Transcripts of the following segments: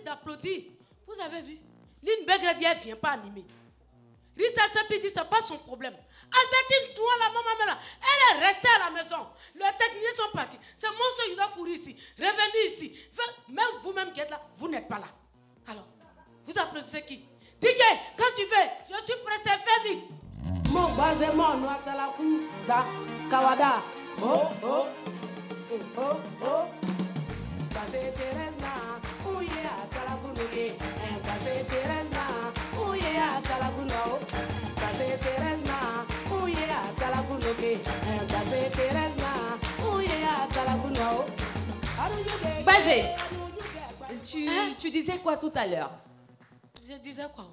D'applaudir. Vous avez vu? Lynn Begredi, elle ne vient pas animer. Rita Sepi dit c'est pas son problème. Albertine, toi, la maman, elle est restée à la maison. Les techniciens sont partis. C'est mon soeur qui doit courir ici. Revenez ici. Même vous-même qui êtes là, vous n'êtes pas là. Alors, vous applaudissez qui? DJ, quand tu veux, je suis pressé, fais vite. Mon basement, nous attendons la Kawada. Oh, oh, oh, oh, oh. Passez Thérèse là. Basé, tu disais quoi tout à l'heure? Je disais quoi?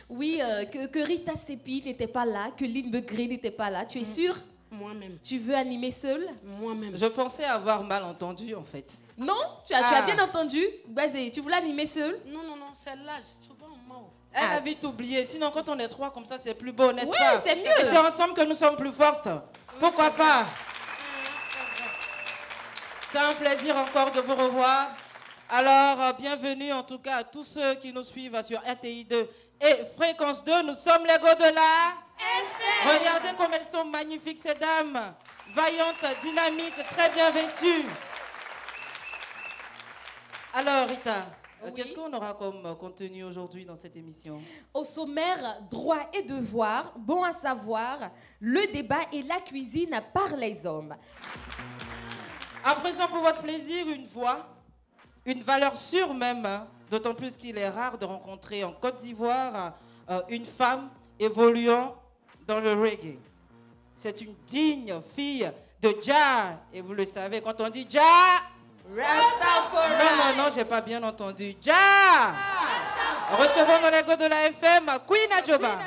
Oui, que Rita Sepi n'était pas là, que Lynn Begredi n'était pas là. Tu es sûre? Moi-même. Tu veux animer seule? Moi-même. Je pensais avoir mal entendu, en fait. Non, tu as bien entendu. Basé, tu voulais animer seule? Non, c'est l'âge. Souvent, on mord. Elle a vite oublié. Sinon, quand on est trois comme ça, c'est plus beau, n'est-ce oui, pas? C'est mieux. Et c'est ensemble que nous sommes plus fortes. Pourquoi pas? C'est un plaisir encore de vous revoir. Alors, bienvenue en tout cas à tous ceux qui nous suivent sur RTI 2 et Fréquence 2. Nous sommes les go de la FM. Regardez comme elles sont magnifiques, ces dames. Vaillantes, dynamiques, très bien vêtues. Alors, Rita, qu'est-ce qu'on aura comme contenu aujourd'hui dans cette émission? Au sommaire, droit et devoir, bon à savoir, le débat et la cuisine par les hommes. À présent, pour votre plaisir, une voix, une valeur sûre même, hein, d'autant plus qu'il est rare de rencontrer en Côte d'Ivoire une femme évoluant dans le reggae. C'est une digne fille de Jah, et vous le savez, quand on dit Jah, Rastafari. Non, j'ai pas bien entendu. Jah. Recevons dans les go de la FM, Queen Adjoba.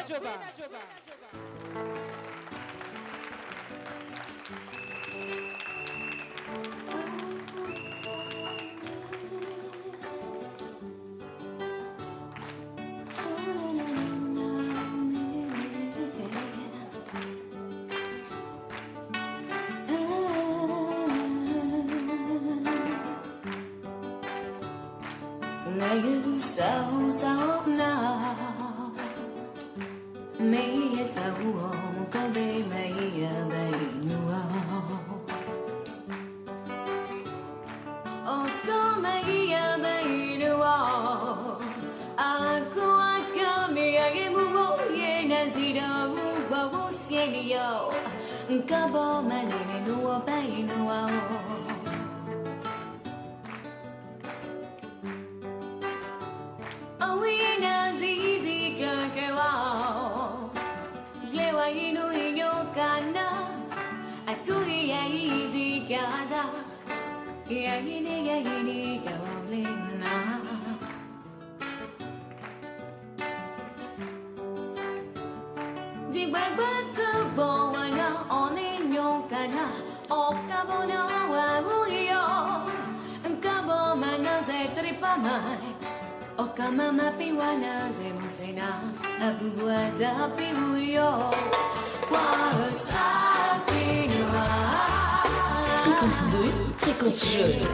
Fréquence 2, fréquence jeune.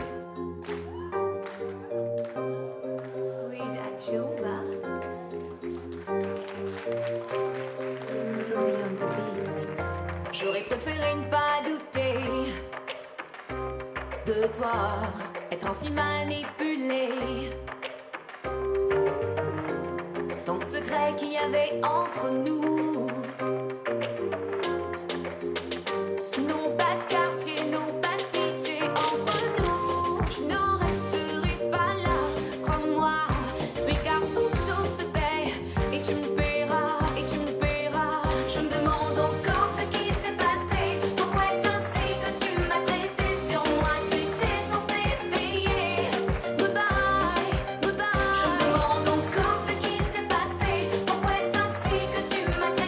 J'aurais préféré ne pas douter de toi, être ainsi manipulé. Tant de secrets qu'il y avait entre nous. Non pas de quartier, non pas de pitié entre nous. Je n'en resterai pas là, crois-moi. Mais car toute chose se paie, et tu me paieras, et tu me paieras. Je me demande encore ce qui s'est passé. Pourquoi est-ce ainsi que tu m'as traité? Sur moi tu étais censé veiller. Goodbye, goodbye. Je me demande encore ce qui s'est passé. Pourquoi est-ce ainsi que tu m'as traité?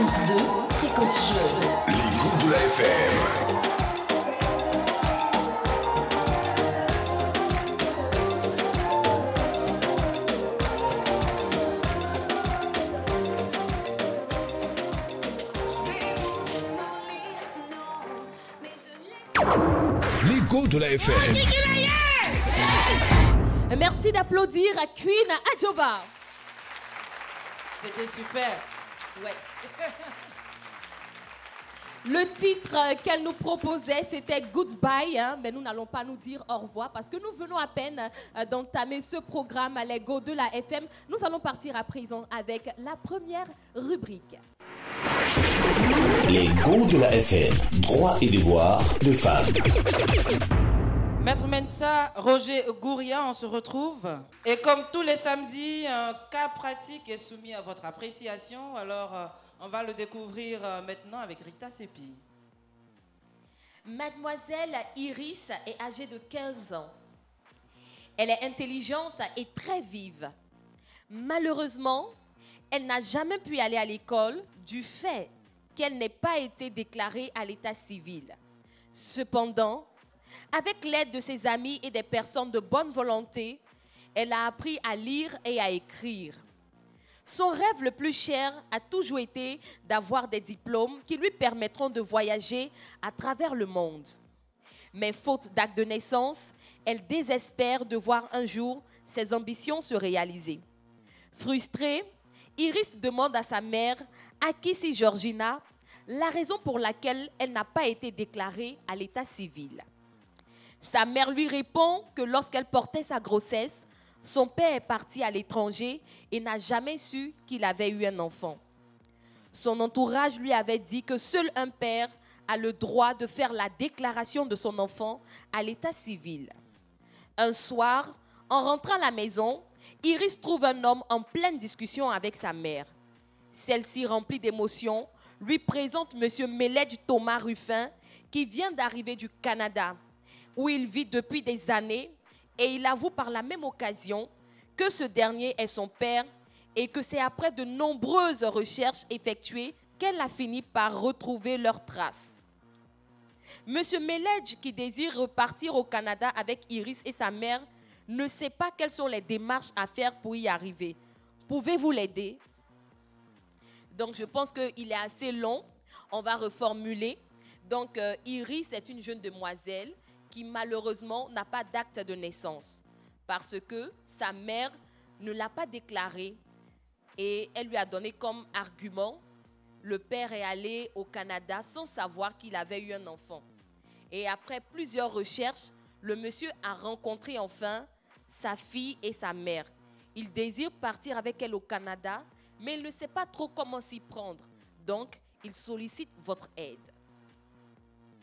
Fréquence 2, fréquence jeune. L'écho de la FM. L'écho de la FM. Merci d'applaudir à Queen Adjoba. C'était super. Ouais. Le titre qu'elle nous proposait, c'était Goodbye, hein, mais nous n'allons pas nous dire au revoir parce que nous venons à peine d'entamer ce programme à l'Ego de la FM. Nous allons partir à présent avec la première rubrique. L'Ego de la FM, droits et devoirs de femmes. Maître Mensa, Roger Gouria, on se retrouve. Et comme tous les samedis, un cas pratique est soumis à votre appréciation. Alors, on va le découvrir maintenant avec Rita Sepi. Mademoiselle Iris est âgée de 15 ans. Elle est intelligente et très vive. Malheureusement, elle n'a jamais pu aller à l'école du fait qu'elle n'ait pas été déclarée à l'état civil. Cependant, avec l'aide de ses amis et des personnes de bonne volonté, elle a appris à lire et à écrire. Son rêve le plus cher a toujours été d'avoir des diplômes qui lui permettront de voyager à travers le monde. Mais faute d'acte de naissance, elle désespère de voir un jour ses ambitions se réaliser. Frustrée, Iris demande à sa mère, Akissi Georgina, la raison pour laquelle elle n'a pas été déclarée à l'état civil. Sa mère lui répond que lorsqu'elle portait sa grossesse, son père est parti à l'étranger et n'a jamais su qu'il avait eu un enfant. Son entourage lui avait dit que seul un père a le droit de faire la déclaration de son enfant à l'état civil. Un soir, en rentrant à la maison, Iris trouve un homme en pleine discussion avec sa mère. Celle-ci, remplie d'émotions, lui présente M. Meledj Thomas Ruffin, qui vient d'arriver du Canada, où il vit depuis des années, et il avoue par la même occasion que ce dernier est son père et que c'est après de nombreuses recherches effectuées qu'elle a fini par retrouver leurs traces. M. Meledj, qui désire repartir au Canada avec Iris et sa mère, ne sait pas quelles sont les démarches à faire pour y arriver. Pouvez-vous l'aider? Donc, je pense qu'il est assez long. On va reformuler. Donc, Iris est une jeune demoiselle qui, malheureusement, n'a pas d'acte de naissance parce que sa mère ne l'a pas déclaré et elle lui a donné comme argument le père est allé au Canada sans savoir qu'il avait eu un enfant. Et après plusieurs recherches, le monsieur a rencontré enfin sa fille et sa mère. Il désire partir avec elle au Canada, mais il ne sait pas trop comment s'y prendre. Donc, il sollicite votre aide.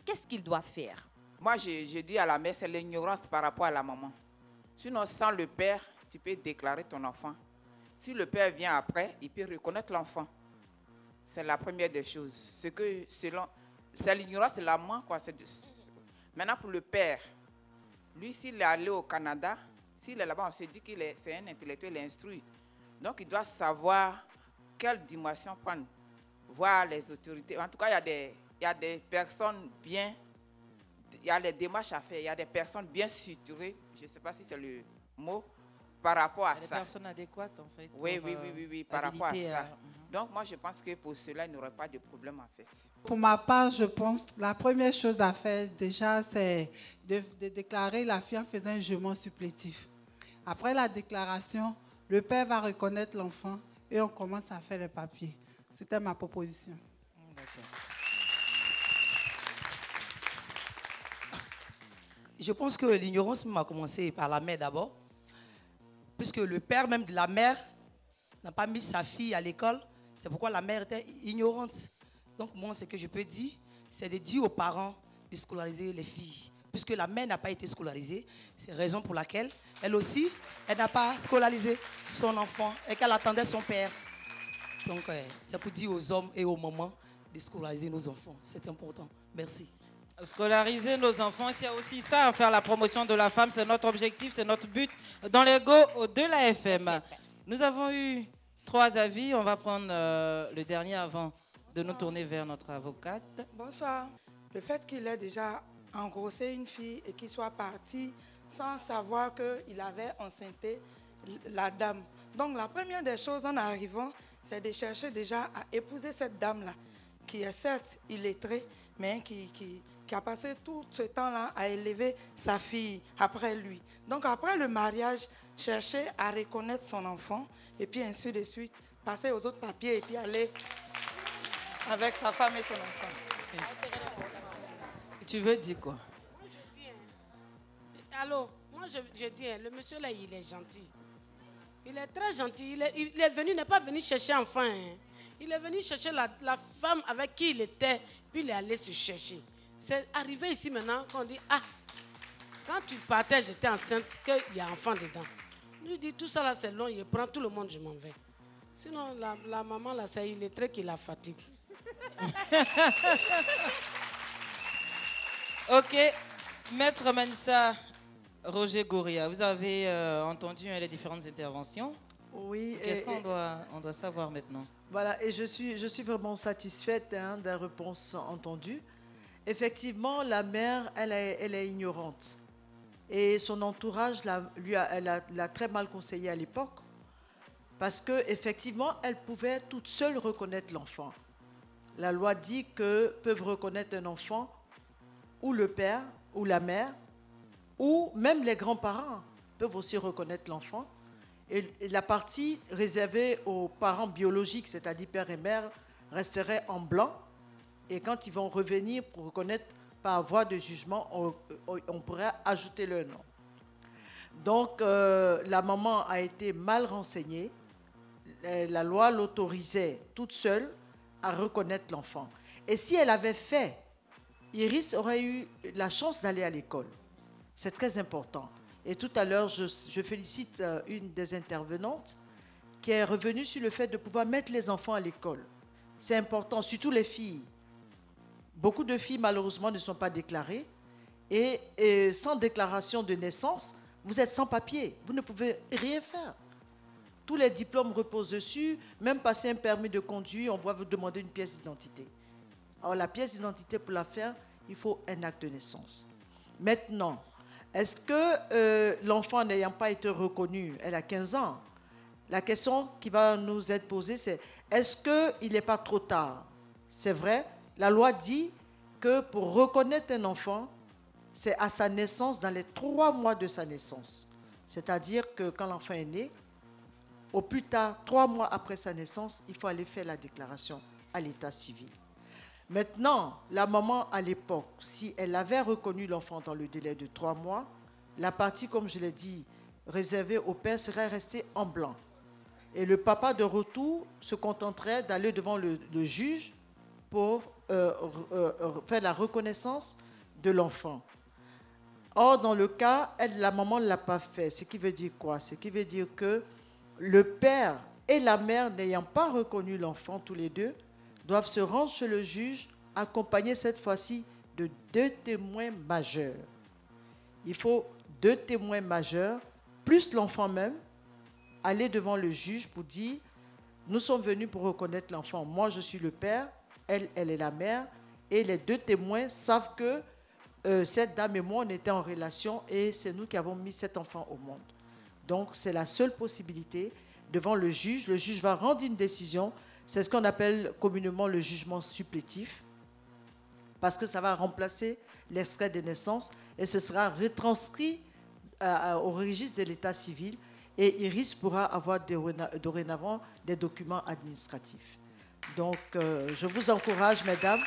Qu'est-ce qu'il doit faire? Moi, je dis à la mère, c'est l'ignorance par rapport à la maman. Sinon, sans le père, tu peux déclarer ton enfant. Si le père vient après, il peut reconnaître l'enfant. C'est la première des choses. C'est l'ignorance, c'est la maman, quoi. Maintenant, pour le père, lui, s'il est allé au Canada, s'il est là-bas, on se dit c'est un intellectuel instruit. Donc, il doit savoir quelle dimension prendre, voir les autorités. En tout cas, il y a des personnes bien, il y a les démarches à faire, il y a des personnes bien structurées, je ne sais pas si c'est le mot, par rapport à ça. Des personnes adéquates, en fait. Oui, par rapport à ça. Donc, moi, je pense que pour cela, il n'y aurait pas de problème, en fait. Pour ma part, je pense que la première chose à faire, déjà, c'est de déclarer la fille en faisant un jugement supplétif. Après la déclaration, le père va reconnaître l'enfant et on commence à faire les papiers. C'était ma proposition. Je pense que l'ignorance m'a commencé par la mère d'abord, puisque le père même de la mère n'a pas mis sa fille à l'école. C'est pourquoi la mère était ignorante. Donc moi, ce que je peux dire, c'est de dire aux parents de scolariser les filles. Puisque la mère n'a pas été scolarisée, c'est la raison pour laquelle elle aussi, elle n'a pas scolarisé son enfant et qu'elle attendait son père. Donc c'est pour dire aux hommes et aux mamans de scolariser nos enfants. C'est important. Merci. Scolariser nos enfants, c'est aussi ça, faire la promotion de la femme, c'est notre objectif, c'est notre but dans l'Ego de la FM. Nous avons eu 3 avis, on va prendre le dernier avant de nous tourner vers notre avocate. Bonsoir. Le fait qu'il ait déjà engrossé une fille et qu'il soit parti sans savoir qu'il avait enceinté la dame. Donc la première des choses en arrivant, c'est de chercher déjà à épouser cette dame-là, qui est certes illettrée, mais qui a passé tout ce temps-là à élever sa fille après lui. Donc après le mariage, chercher à reconnaître son enfant et puis ainsi de suite, passer aux autres papiers et puis aller avec sa femme et son enfant. Tu veux dire quoi? Allô, moi je dis, le monsieur là, il est gentil. Il est très gentil. Il est venu, il n'est pas venu chercher enfant. Hein. Il est venu chercher la femme avec qui il était, puis il est allé se chercher. C'est arrivé ici maintenant qu'on dit, ah, quand tu partais, j'étais enceinte, qu'il y a enfant dedans. Lui dit, tout ça là, c'est long, il prend tout le monde, je m'en vais. Sinon, la maman là, c'est illettré qui la fatigue. Ok, Maître Manissa Roger Gouria, vous avez entendu les différentes interventions. Oui. Qu'est-ce qu'on doit savoir maintenant? Voilà, et je suis vraiment satisfaite des réponses entendues. Effectivement, la mère, elle est ignorante. Et son entourage l'a très mal conseillé à l'époque. Parce qu'effectivement, elle pouvait toute seule reconnaître l'enfant. La loi dit que peuvent reconnaître un enfant ou le père ou la mère, ou même les grands-parents peuvent aussi reconnaître l'enfant. Et la partie réservée aux parents biologiques, c'est-à-dire père et mère, resterait en blanc. Et quand ils vont revenir pour reconnaître par voie de jugement, on pourrait ajouter leur nom. Donc, la maman a été mal renseignée. La loi l'autorisait toute seule à reconnaître l'enfant. Et si elle avait fait, Iris aurait eu la chance d'aller à l'école. C'est très important. Et tout à l'heure, je félicite une des intervenantes qui est revenue sur le fait de pouvoir mettre les enfants à l'école. C'est important, surtout les filles. Beaucoup de filles, malheureusement, ne sont pas déclarées. Et sans déclaration de naissance, vous êtes sans papier. Vous ne pouvez rien faire. Tous les diplômes reposent dessus. Même passer un permis de conduire, on va vous demander une pièce d'identité. Alors, la pièce d'identité, pour la faire, il faut un acte de naissance. Maintenant, est-ce que l'enfant n'ayant pas été reconnu, elle a 15 ans, la question qui va nous être posée, c'est est-ce qu'il n'est pas trop tard? C'est vrai, la loi dit que pour reconnaître un enfant, c'est à sa naissance, dans les 3 mois de sa naissance. C'est-à-dire que quand l'enfant est né, au plus tard, 3 mois après sa naissance, il faut aller faire la déclaration à l'état civil. Maintenant, la maman, à l'époque, si elle avait reconnu l'enfant dans le délai de 3 mois, la partie, comme je l'ai dit, réservée au père serait restée en blanc. Et le papa, de retour, se contenterait d'aller devant le juge pour faire la reconnaissance de l'enfant. Or, dans le cas, la maman ne l'a pas fait. Ce qui veut dire quoi? Ce qui veut dire que le père et la mère, n'ayant pas reconnu l'enfant tous les deux, doivent se rendre chez le juge, accompagnés cette fois-ci de 2 témoins majeurs. Il faut 2 témoins majeurs, plus l'enfant même, aller devant le juge pour dire « Nous sommes venus pour reconnaître l'enfant. Moi, je suis le père, elle est la mère. » Et les 2 témoins savent que cette dame et moi, on était en relation et c'est nous qui avons mis cet enfant au monde. Donc, c'est la seule possibilité devant le juge. Le juge va rendre une décision. C'est ce qu'on appelle communément le jugement supplétif, parce que ça va remplacer l'extrait de naissance et ce sera retranscrit au registre de l'état civil et Iris pourra avoir dorénavant des documents administratifs. Donc, je vous encourage, mesdames,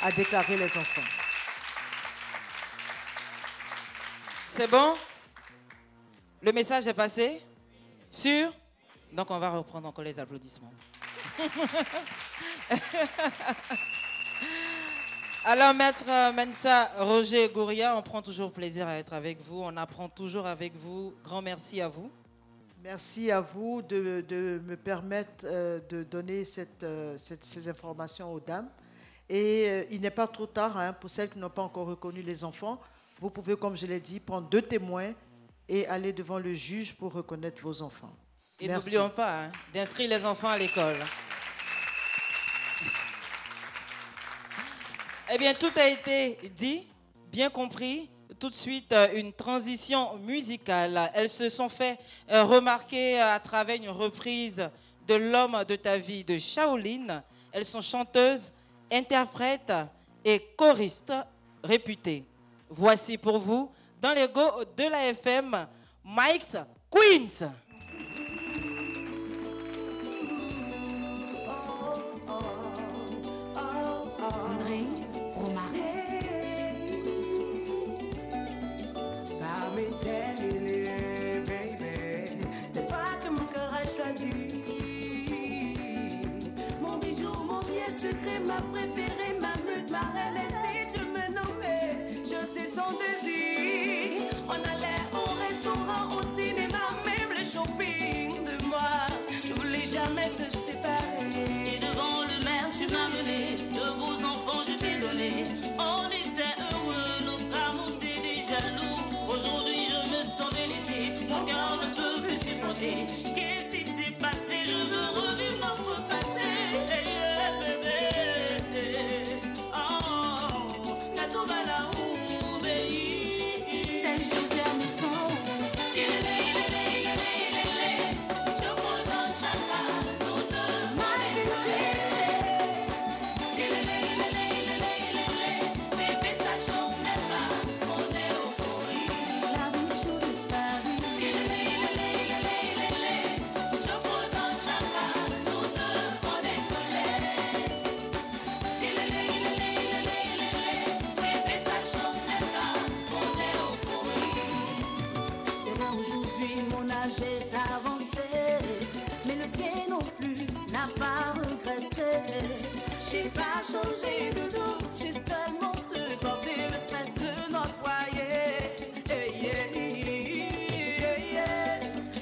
à déclarer les enfants. C'est bon? Le message est passé? Sûr? Donc, on va reprendre encore les applaudissements. Alors, Maître Manissa Roger Gouria, on prend toujours plaisir à être avec vous. On apprend toujours avec vous. Grand merci à vous. Merci à vous de me permettre de donner ces informations aux dames. Et il n'est pas trop tard pour celles qui n'ont pas encore reconnu les enfants. Vous pouvez, comme je l'ai dit, prendre 2 témoins et aller devant le juge pour reconnaître vos enfants. Et n'oublions pas d'inscrire les enfants à l'école. Eh bien, tout a été dit, bien compris. Tout de suite, une transition musicale. Elles se sont fait remarquer à travers une reprise de L'homme de ta vie de Shaolin. Elles sont chanteuses, interprètes et choristes réputées. Voici pour vous, dans les go de la FM, Mike's Queens. C'est toi que mon cœur a choisi. Mon bijou, mon bien secret, ma préférée, ma muse, ma reine. Et si tu me nommais, je sais ton désir. On allait au restaurant, au cinéma, même le shopping de moi. Je voulais jamais te séparer. Et devant le maire, tu m'as mené. De beaux enfants, je t'ai donné. On était heureux, notre amour c'est déjà lourd. Aujourd'hui, je me sens délaissée. Mon cœur ne peut plus supporter. Qu'est-ce qui s'est passé? Je veux revivre notre passé. Bébé. Oh, la tombe à la roue, baby. C'est José Armiston. Je pardonne chacun, nous deux, mon bébé, ça chauffe même pas, on est au foyer. La bichou de Paris. Je pardonne chacun, nous deux, on est collés. Bébé, ça chauffe même pas, on est au foyer. C'est là aujourd'hui, mon âge est avancé, mais le tien non plus n'a pas regressé. J'ai pas changé de dos, j'ai seulement supporté le stress de notre foyer. Hey, yeah, yeah, yeah,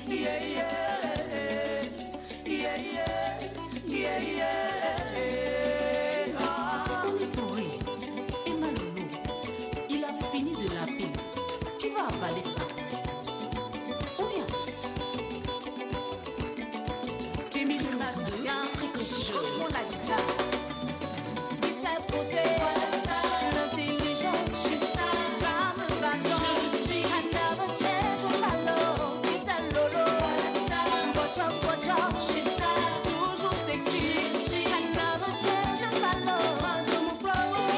yeah, yeah, yeah, yeah, yeah. Ah. On est pourri. Et Maloulou, il a fini de laper. Qui va avaler ça? Ou bien féminisation, précaution, la guitare. Si c'est beauté, l'intelligence, je suis ça, femme battante. Je suis I never change my love. Si c'est Lolo, je suis ça, toujours sexy. Je suis I never change my love. Mando mon flow, baby.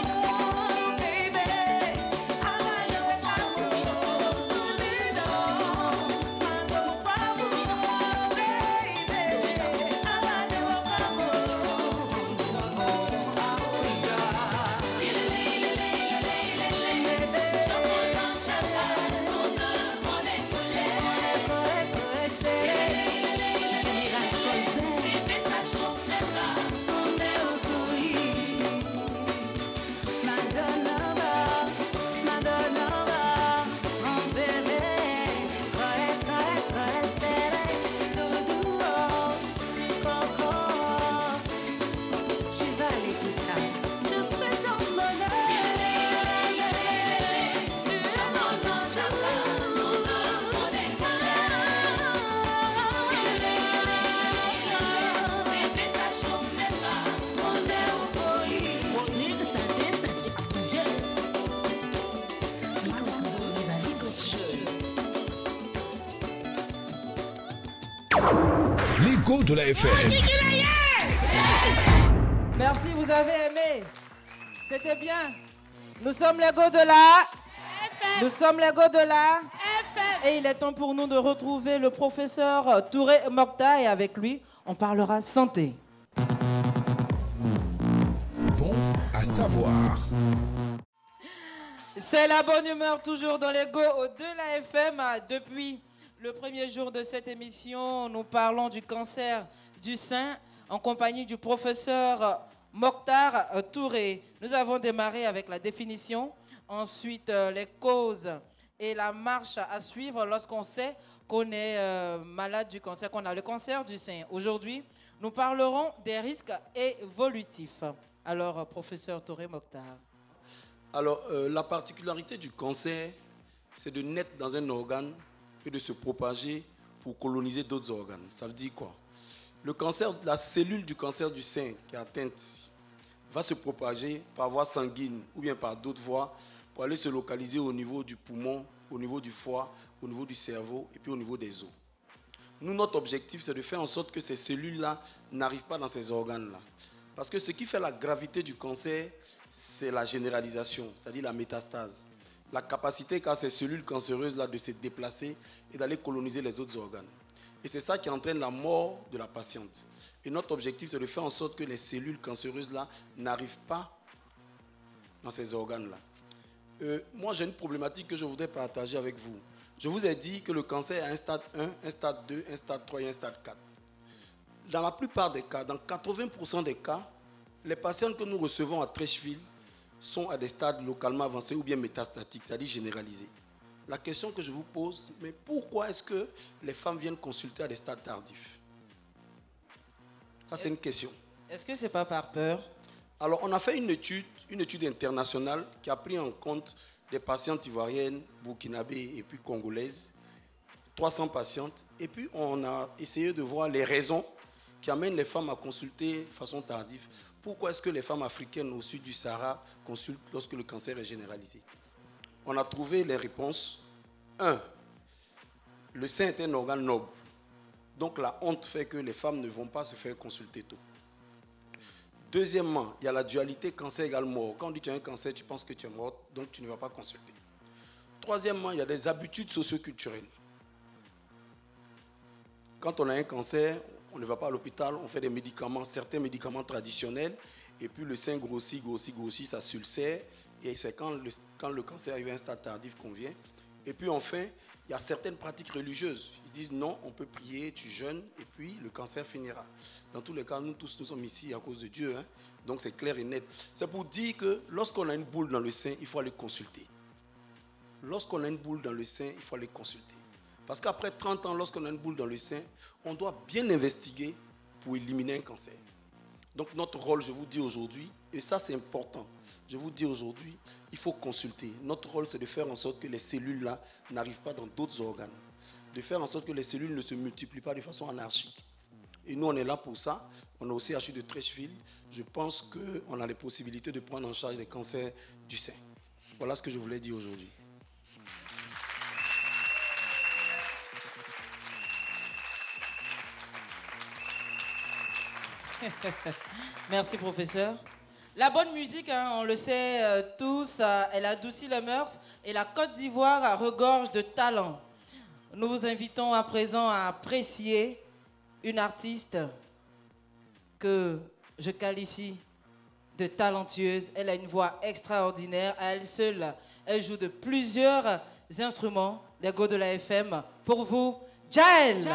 I never Mando mon flow, baby. L'écho de la FM. Merci, vous avez aimé. C'était bien. Nous sommes les go de la FM. Nous sommes les go de la FM. Et il est temps pour nous de retrouver le professeur Touré Mokhtar. Et avec lui, on parlera santé. Bon à savoir. C'est la bonne humeur toujours dans les go de la FM. Depuis le premier jour de cette émission, nous parlons du cancer du sein en compagnie du professeur Mokhtar Touré. Nous avons démarré avec la définition, ensuite les causes et la marche à suivre lorsqu'on sait qu'on est malade du cancer, qu'on a le cancer du sein. Aujourd'hui, nous parlerons des risques évolutifs. Alors, professeur Touré Mokhtar. Alors, la particularité du cancer, c'est de naître dans un organe et de se propager pour coloniser d'autres organes. Ça veut dire quoi? Le cancer, la cellule du cancer du sein qui est atteinte va se propager par voie sanguine ou bien par d'autres voies pour aller se localiser au niveau du poumon, au niveau du foie, au niveau du cerveau et puis au niveau des os. Nous, notre objectif, c'est de faire en sorte que ces cellules-là n'arrivent pas dans ces organes-là. Parce que ce qui fait la gravité du cancer, c'est la généralisation, c'est-à-dire la métastase. La capacité qu'a ces cellules cancéreuses-là de se déplacer et d'aller coloniser les autres organes. Et c'est ça qui entraîne la mort de la patiente. Et notre objectif, c'est de faire en sorte que les cellules cancéreuses-là n'arrivent pas dans ces organes-là. Moi, j'ai une problématique que je voudrais partager avec vous. Je vous ai dit que le cancer a un stade 1, un stade 2, un stade 3 et un stade 4. Dans la plupart des cas, dans 80% des cas, les patients que nous recevons à Treichville sont à des stades localement avancés ou bien métastatiques, c'est-à-dire généralisés. La question que je vous pose, mais pourquoi est-ce que les femmes viennent consulter à des stades tardifs? Ça, c'est une question. Est-ce que ce n'est pas par peur? Alors, on a fait une étude internationale qui a pris en compte des patientes ivoiriennes, burkinabées et puis congolaises, 300 patientes, et puis on a essayé de voir les raisons qui amènent les femmes à consulter de façon tardive. Pourquoi est-ce que les femmes africaines au sud du Sahara consultent lorsque le cancer est généralisé? On a trouvé les réponses. 1. Le sein est un organe noble. Donc la honte fait que les femmes ne vont pas se faire consulter tôt. Deuxièmement, il y a la dualité cancer égale mort. Quand on dit que tu as un cancer, tu penses que tu es morte, donc tu ne vas pas consulter. Troisièmement, il y a des habitudes socioculturelles. Quand on a un cancer, on ne va pas à l'hôpital, on fait des médicaments, certains médicaments traditionnels, et puis le sein grossit, ça s'ulcère, et c'est quand le cancer arrive à un stade tardif qu'on vient. Et puis enfin, il y a certaines pratiques religieuses. Ils disent non, on peut prier, tu jeûnes, et puis le cancer finira. Dans tous les cas, nous tous, nous sommes ici à cause de Dieu, hein? Donc c'est clair et net. C'est pour dire que lorsqu'on a une boule dans le sein, il faut aller consulter. Lorsqu'on a une boule dans le sein, il faut aller consulter. Parce qu'après 30 ans, lorsqu'on a une boule dans le sein, on doit bien investiguer pour éliminer un cancer. Donc notre rôle, je vous dis aujourd'hui, et ça c'est important, je vous dis aujourd'hui, il faut consulter. Notre rôle, c'est de faire en sorte que les cellules-là n'arrivent pas dans d'autres organes. De faire en sorte que les cellules ne se multiplient pas de façon anarchique. Et nous, on est là pour ça. On a aussi CHU de Treichville. Je pense qu'on a les possibilités de prendre en charge les cancers du sein. Voilà ce que je voulais dire aujourd'hui. Merci, professeur. La bonne musique, hein, on le sait tous, elle adoucit les mœurs et la Côte d'Ivoire regorge de talent. Nous vous invitons à présent à apprécier une artiste que je qualifie de talentueuse. Elle a une voix extraordinaire. À elle seule, elle joue de plusieurs instruments, les go de la FM. Pour vous, Jaël.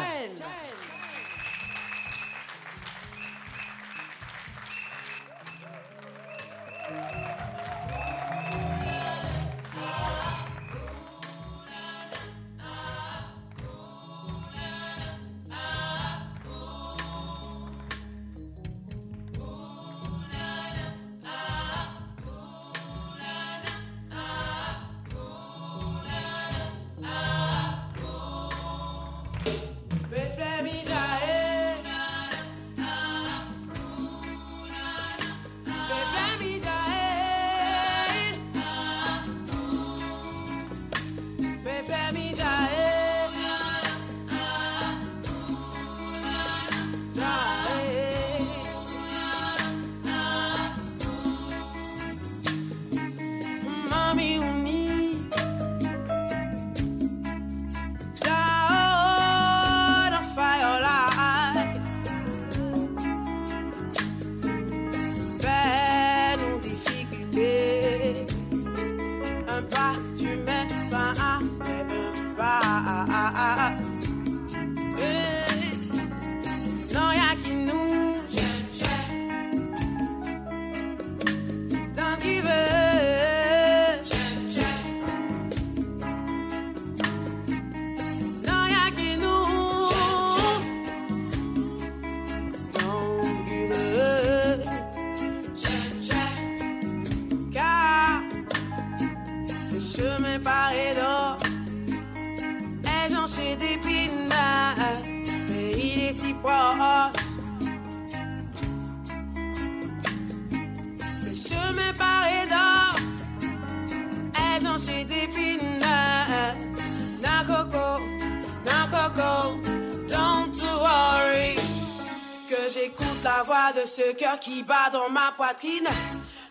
la voix de ce cœur qui bat dans ma poitrine,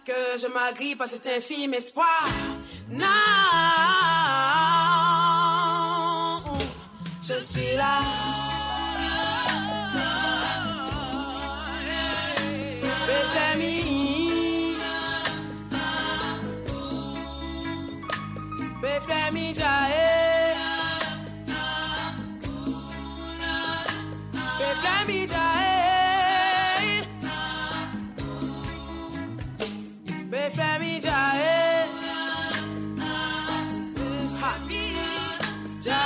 que je m'agrippe à cet infime espoir. Non, je suis là. Beflemi, Beflemi Jae, Beflemi Jae, Beflemi Jae, Beflemi Jae.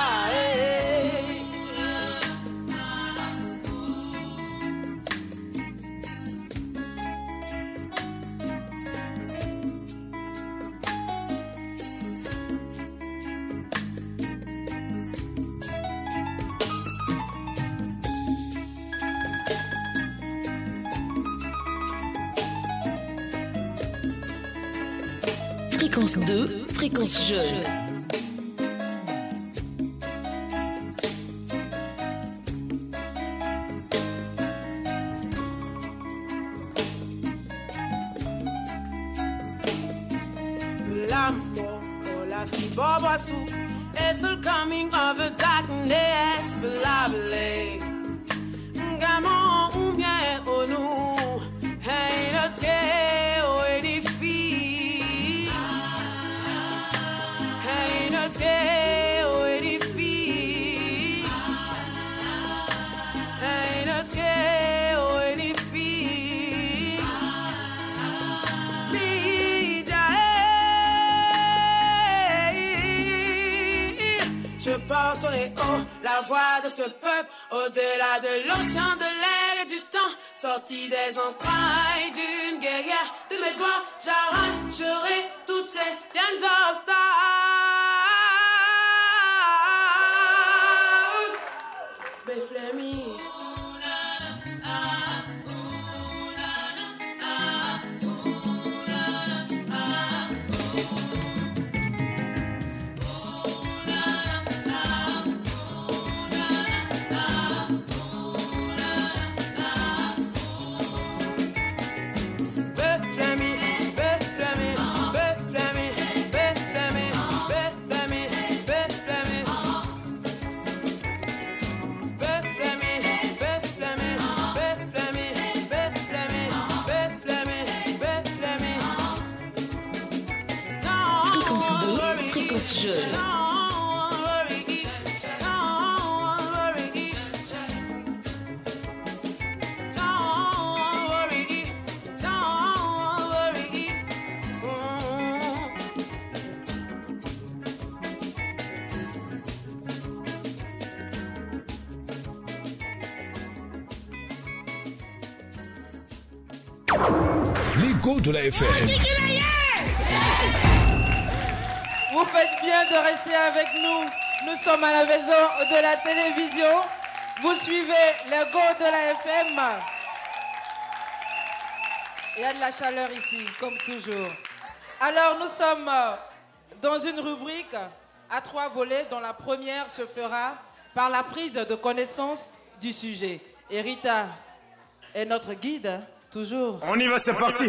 Fréquence 2, fréquence jeune. L'amour, oh la fille Bobassou, it's the coming of a darkness, lovely. Gamin ou bien au nous, hey notre oh édifice, hey notre oh édifice, hey notre oh édifice. Je porterai haut la voix de ce peuple, au-delà de l'océan, de l'air et du temps, sorti des entrailles d'une guerrière. De mes doigts, j'arracherai toutes ces liens obstacles. Beflemi. Fréquence 2, fréquence jeune. L'écho de la FM. Vous faites bien de rester avec nous. Nous sommes à la maison de la télévision. Vous suivez les go de la FM. Il y a de la chaleur ici, comme toujours. Alors, nous sommes dans une rubrique à 3 volets, dont la première se fera par la prise de connaissance du sujet. Et Rita est notre guide, toujours. On y va, c'est parti.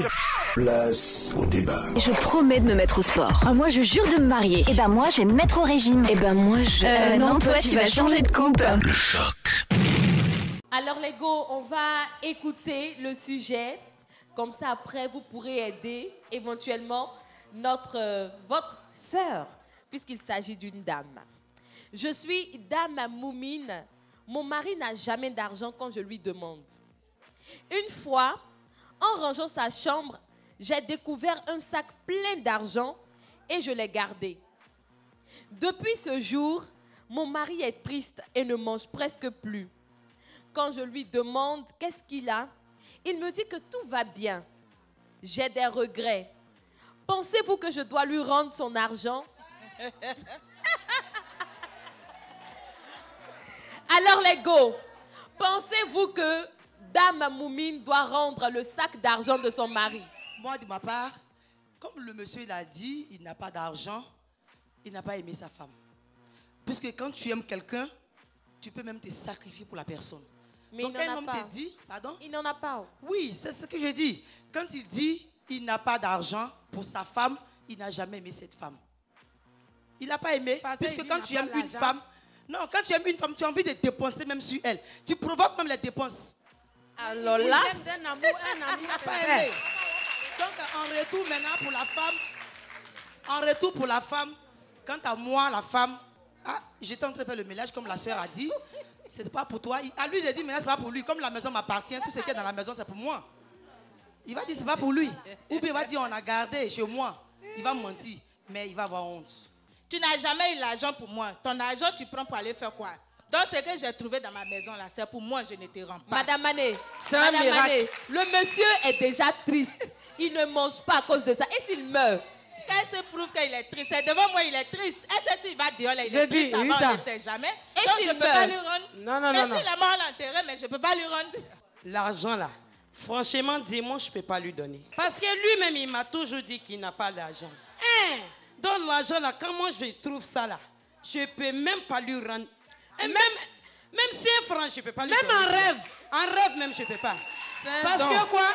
Place au débat. Je promets de me mettre au sport. Ah, moi, je jure de me marier. Et ben moi, je vais me mettre au régime. Et ben moi, je... non, toi, tu vas changer de coupe. Le choc. Alors les go, on va écouter le sujet. Comme ça, après, vous pourrez aider éventuellement votre sœur, puisqu'il s'agit d'une dame. Je suis dame Moumine. Mon mari n'a jamais d'argent quand je lui demande. Une fois, en rangeant sa chambre, j'ai découvert un sac plein d'argent et je l'ai gardé. Depuis ce jour, mon mari est triste et ne mange presque plus. Quand je lui demande qu'est-ce qu'il a, il me dit que tout va bien. J'ai des regrets. Pensez-vous que je dois lui rendre son argent? Alors les go, pensez-vous que Dame Moumine doit rendre le sac d'argent de son mari? Moi, de ma part, comme le monsieur l'a dit, il n'a pas d'argent, il n'a pas aimé sa femme. Puisque quand tu aimes quelqu'un, tu peux même te sacrifier pour la personne. Mais Donc il n'en un a homme pas. te dit, pardon? Il n'en a pas. Oui, c'est ce que je dis. Quand il dit il n'a pas d'argent pour sa femme, il n'a jamais aimé cette femme. Il n'a pas aimé, Parce puisque qu'il quand n'a tu pas aimes une l'argent. femme, non, quand tu aimes une femme, tu as envie de dépenser même sur elle. Tu provoques même les dépenses. Alors Il là, aime d'un amour, un ami Il n'a pas sincère. aimé. Donc en retour maintenant pour la femme, quant à moi, la femme, j'étais en train de faire le ménage comme la soeur a dit. C'est pas pour toi. À lui, il a dit, mais là, c'est pas pour lui. Comme la maison m'appartient, tout ce qui est dans la maison, c'est pour moi. Il va dire, c'est pas pour lui. Ou bien il va dire, on a gardé chez moi. Il va mentir, mais il va avoir honte. Tu n'as jamais eu l'argent pour moi. Ton argent, tu prends pour aller faire quoi? Donc, ce que j'ai trouvé dans ma maison, là, c'est pour moi, je ne te rends pas. Madame Mané, C'est un Madame miracle. Mané, le monsieur est déjà triste. Il ne mange pas à cause de ça. Et s'il meurt? Qu'est-ce qui prouve qu'il est triste? C'est devant moi, il est triste. Est-ce qu'il va dehors, là, il Je est dis, triste avant, Rita. on ne sait jamais. Et Donc, s'il je ne peux pas meurt? lui rendre. Non, non, mais non, non. s'il est mort, l'enterrer, mais je ne peux pas lui rendre. L'argent là, franchement, dis-moi, je ne peux pas lui donner. Parce que lui-même, il m'a toujours dit qu'il n'a pas d'argent. Donc l'argent là, quand moi je trouve ça là, je ne peux même pas lui rendre. Et même si un franc, je ne peux pas lui donner. Même en rêve. En rêve même, je ne peux pas. Parce don. que quoi?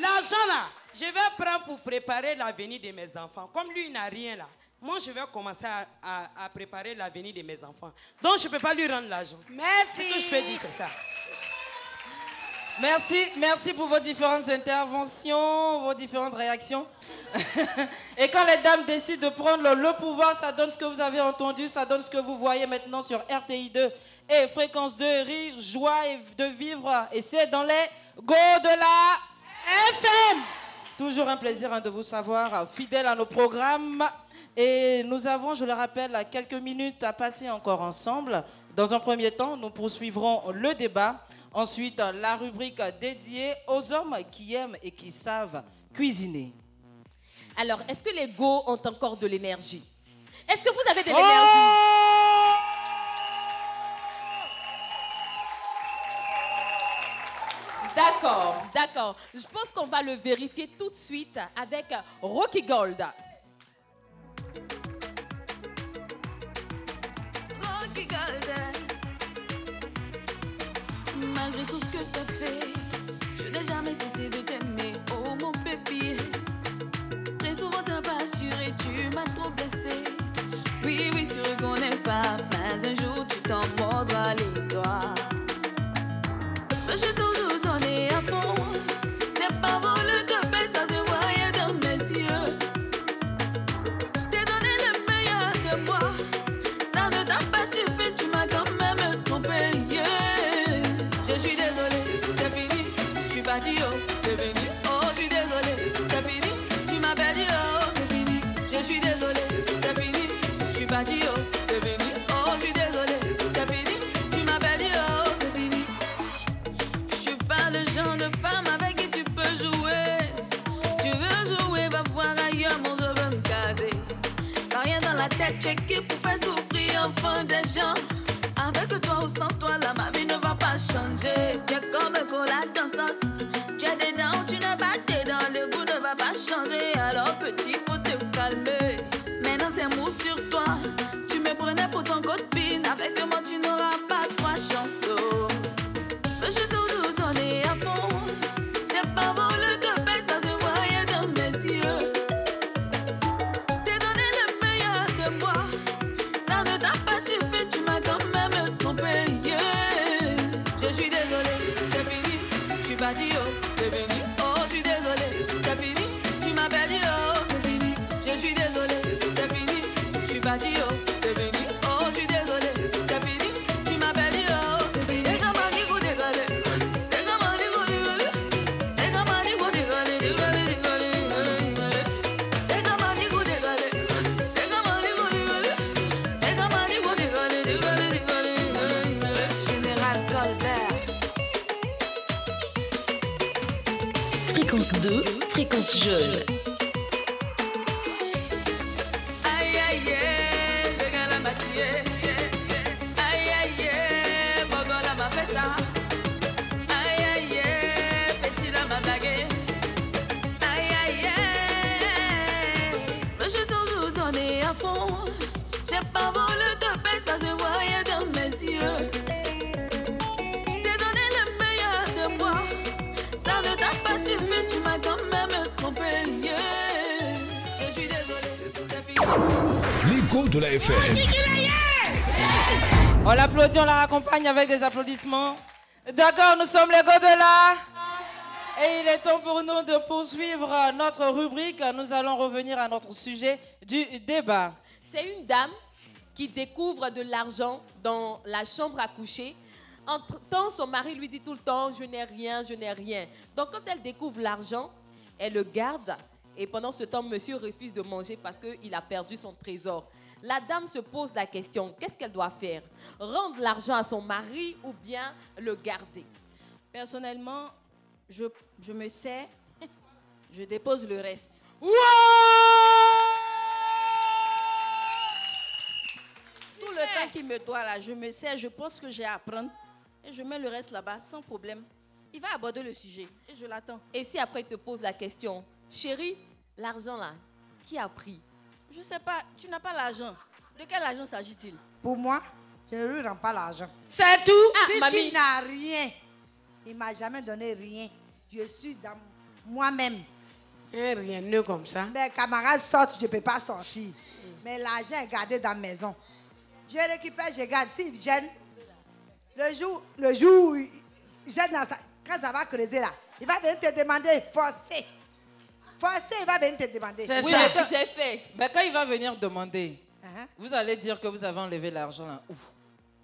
L'argent là, je vais prendre pour préparer l'avenir de mes enfants. Comme lui, il n'a rien là. Moi, je vais commencer à préparer l'avenir de mes enfants. Donc, je ne peux pas lui rendre l'argent. Merci. Ce que je peux dire, c'est ça. Merci pour vos différentes interventions, vos différentes réactions. Et quand les dames décident de prendre le pouvoir, ça donne ce que vous avez entendu, ça donne ce que vous voyez maintenant sur RTI 2 et Fréquence 2, rire, joie et de vivre. Et c'est dans les Go de la FM. Toujours un plaisir de vous savoir fidèle à nos programmes. Et nous avons, je le rappelle, quelques minutes à passer encore ensemble. Dans un premier temps, nous poursuivrons le débat. Ensuite, la rubrique dédiée aux hommes qui aiment et qui savent cuisiner. Alors, est-ce que les go ont encore de l'énergie? Est-ce que vous avez de l'énergie? D'accord, d'accord. Je pense qu'on va le vérifier tout de suite avec Rocky Gold. Rocky Gold. Malgré tout ce que t'as fait, je n'ai jamais cessé de t'aimer, oh mon bébé. Très souvent t'as pas assuré, tu m'as trop blessé. Oui, oui, tu reconnais pas, mais un jour tu t'en mordras les doigts. Mais j'ai toujours donné à fond, j'ai pas voulu te perdre, ça se voyait dans mes yeux. Je t'ai donné le meilleur de moi, ça ne t'a pas suffi, tu m'as quand même trompé, yeah. Je suis désolée, c'est fini, je suis partie, oh, c'est fini, oh, je suis désolée, c'est fini, tu m'as perdu, oh, c'est fini, je suis désolée, c'est fini, je suis partie, oh, c'est fini, oh, je suis désolée, c'est fini, tu m'as perdu, oh, c'est fini. Je suis pas le genre de femme avec qui tu peux jouer, tu veux jouer, va voir ailleurs, mon je veux me caser. T'as rien dans la tête, tu es qui pour faire souffrir enfin des gens. Avec toi ou sans toi, là, ma vie ne va pas changer. Tu es comme un cola dans sauce. Tu es dedans ou tu n'es pas dedans. Le goût ne va pas changer. Alors, petit, faut te calmer. Maintenant, c'est mou sur toi. Tu me prenais pour ton copine. Avec moi, tu n'auras pas trois chances. Mais je t'ai toujours donné à fond. J'ai pas voulu te perdre, ça se voyait dans mes yeux. Je t'ai donné le meilleur de moi. Ça ne t'a pas suffi, tu m'as quand même trompé, yeah. Je suis désolée, c'est fini, je suis partie, oh, c'est fini, oh, je suis désolée, c'est fini, tu m'as perdu, oh, c'est fini, je suis désolée, c'est fini, je suis partie, oh, c'est fini, oh, je suis désolée, c'est fini, tu m'as perdu, oh, c'est fini. C'est comme un niveau dégalé, c'est comme un niveau dégalé, c'est comme un niveau dégalé, dégalé, dégalé, dégalé, dégalé. C'est comme un niveau dégalé, c'est comme un niveau dégalé. Général Colbert. Fréquence 2, fréquence jeune. Aïe aïe aïe, le gars là m'a tué. Aïe aïe aïe, mon gars là m'a fait ça. Aïe aïe aïe, petit là m'a blagué. Aïe aïe aïe, mais j'ai toujours donné à fond. J'ai pas voulu te perdre, ça se voyait dans mes yeux. Je t'ai donné le L'écho de la FM. On l'applaudit, on la raccompagne avec des applaudissements. D'accord, nous sommes l'écho de la... Et il est temps pour nous de poursuivre notre rubrique. Nous allons revenir à notre sujet du débat. C'est une dame qui découvre de l'argent dans la chambre à coucher. Entre-temps, son mari lui dit tout le temps « je n'ai rien, je n'ai rien ». Donc quand elle découvre l'argent, elle le garde. Et pendant ce temps, monsieur refuse de manger parce qu'il a perdu son trésor. La dame se pose la question, qu'est-ce qu'elle doit faire? Rendre l'argent à son mari ou bien le garder? Personnellement, je me sers, je dépose le reste. Wow! Tout le temps qu'il me doit là, je me sers, je pense que j'ai à apprendre et je mets le reste là-bas sans problème. Il va aborder le sujet et je l'attends. Et si après il te pose la question, chérie, l'argent là, qui a pris? Je sais pas, tu n'as pas l'argent. De quel argent s'agit-il? Pour moi, je ne lui rends pas l'argent. C'est tout? Puisqu'il n'a rien. Il ne m'a jamais donné rien. Je suis dans moi-même. Rien de comme ça. Mes camarades sortent, je ne peux pas sortir. Mais l'argent est gardé dans la maison. Je récupère, je garde. S'il gêne, le jour où il gêne quand ça va creuser là, il va venir te demander, forcer. Forcer, il va venir te demander. C'est ça que j'ai fait. Mais quand il va venir demander, vous allez dire que vous avez enlevé l'argent là. Ouf.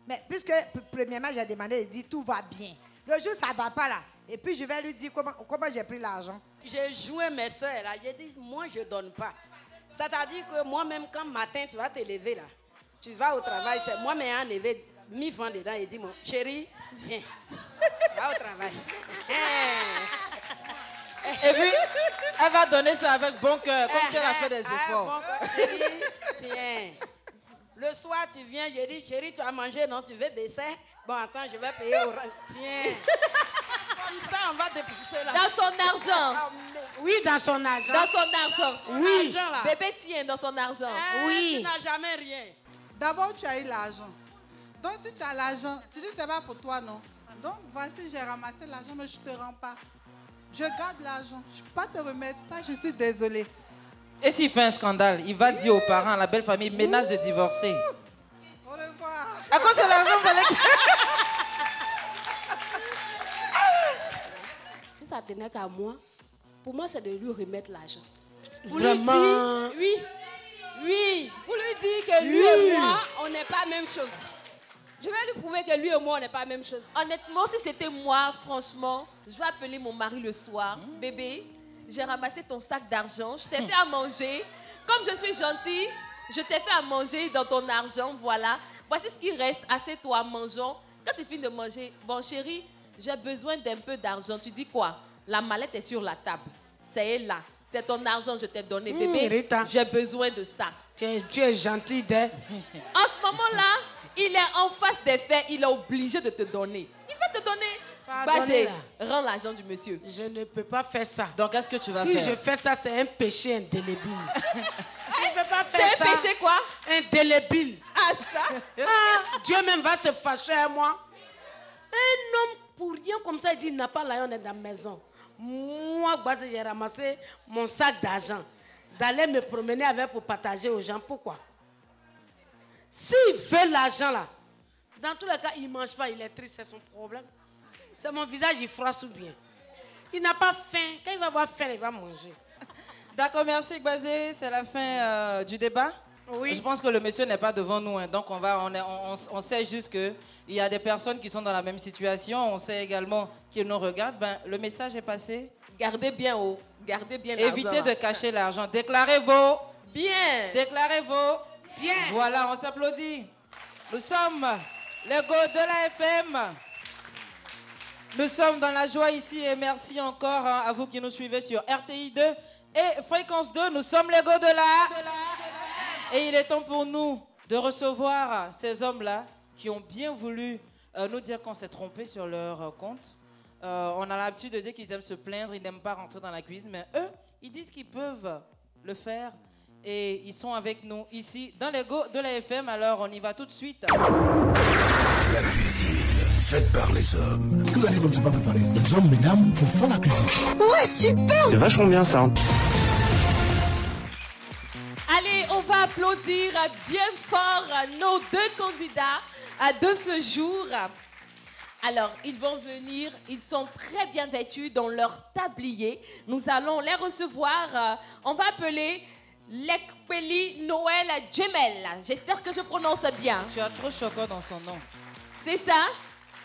Mais puisque, premièrement, j'ai demandé, il dit tout va bien. Le jour, ça ne va pas là. Et puis, je vais lui dire comment j'ai pris l'argent. J'ai joué mes soeurs là. J'ai dit, moi, je ne donne pas. C'est-à-dire que moi-même, quand matin, tu vas te lever là, tu vas au travail, c'est moi-même qui ai levé 1000 francs dedans et dit, mon chéri, tiens, va au travail. Et puis, elle va donner ça avec bon cœur, comme si elle a fait des efforts. Bon, chéri, tiens. Le soir, tu viens, je dis, chéri, tu as mangé, non, tu veux dessert? Bon, attends, je vais payer au rang. Tiens. Comme ça, on va dépenser là. Dans son argent. Oui, dans son argent. Dans son argent. Oui. Argent, là. Bébé tient dans son argent. Oui. Tu n'as jamais rien. D'abord, tu as eu l'argent. Donc, si tu as l'argent, tu dis que ce n'est pas pour toi, non? Donc, voici, j'ai ramassé l'argent, mais je ne te rends pas. Je garde l'argent. Je ne peux pas te remettre ça, je suis désolée. Et s'il fait un scandale, il va dire aux parents, à la belle famille, menace de divorcer. Au revoir. À cause de l'argent, vous allez... Si ça tenait qu'à moi, pour moi, c'est de lui remettre l'argent. Pour vraiment... lui dire, oui, pour lui dire que lui et moi, on n'est pas la même chose. Je vais lui prouver que lui et moi, on n'est pas la même chose. Honnêtement, si c'était moi, franchement, je vais appeler mon mari le soir. Bébé, j'ai ramassé ton sac d'argent, je t'ai fait à manger. Comme je suis gentille, je t'ai fait à manger dans ton argent, voilà. Voici ce qui reste, assieds-toi, mangeons. Quand tu finis de manger, bon chérie, j'ai besoin d'un peu d'argent. Tu dis quoi? La mallette est sur la table. C'est là. C'est ton argent, je t'ai donné, bébé. Rita. J'ai besoin de ça. Tu es gentille, d'elle. En ce moment-là, il est en face des faits, il est obligé de te donner. Il va te donner. Pardonnez, Vas-y, rends l'argent du monsieur. Je ne peux pas faire ça. Donc, qu'est-ce que tu vas faire? faire? Si je fais ça, c'est un péché indélébile. Je ne peux pas faire ça. C'est un péché quoi? Indélébile. Ah, ça? Dieu même va se fâcher à moi. Un homme, pour rien comme ça, il dit, il n'a pas l'argent dans la maison. Moi, j'ai ramassé mon sac d'argent. D'aller me promener avec pour partager aux gens. Pourquoi? S'il veut l'argent là, dans tous les cas, il ne mange pas, il est triste, c'est son problème. C'est mon visage, il froisse ou bien. Il n'a pas faim. Quand il va avoir faim, il va manger. D'accord, merci Gbazé. C'est la fin du débat. Oui. Je pense que le monsieur n'est pas devant nous. Hein. Donc, on sait juste qu'il y a des personnes qui sont dans la même situation. On sait également qu'ils nous regardent. Ben, le message est passé. Gardez bien haut. Gardez bien l'argent. Évitez de cacher l'argent. Déclarez vos... Bien. Déclarez vos... Bien. Voilà, on s'applaudit. Nous sommes les go de la FM. Nous sommes dans la joie ici et merci encore à vous qui nous suivez sur RTI 2 et Fréquence 2. Nous sommes les go de la... Et il est temps pour nous de recevoir ces hommes-là qui ont bien voulu nous dire qu'on s'est trompé sur leur compte. On a l'habitude de dire qu'ils aiment se plaindre, ils n'aiment pas rentrer dans la cuisine, mais eux, ils disent qu'ils peuvent le faire. Et ils sont avec nous ici dans les go de la FM. Alors on y va tout de suite. La cuisine, faite par les hommes. Tout la vie comme c'est pas préparé. Les hommes, mesdames, faut faire la cuisine. Ouais, super. C'est vachement bien ça. Allez, Et on va applaudir bien fort nos deux candidats de ce jour. Alors, ils vont venir, ils sont très bien vêtus dans leur tablier. Nous allons les recevoir. On va appeler Lekweli Noël Djemel. J'espère que je prononce bien. Tu as trop choquant dans son nom. C'est ça?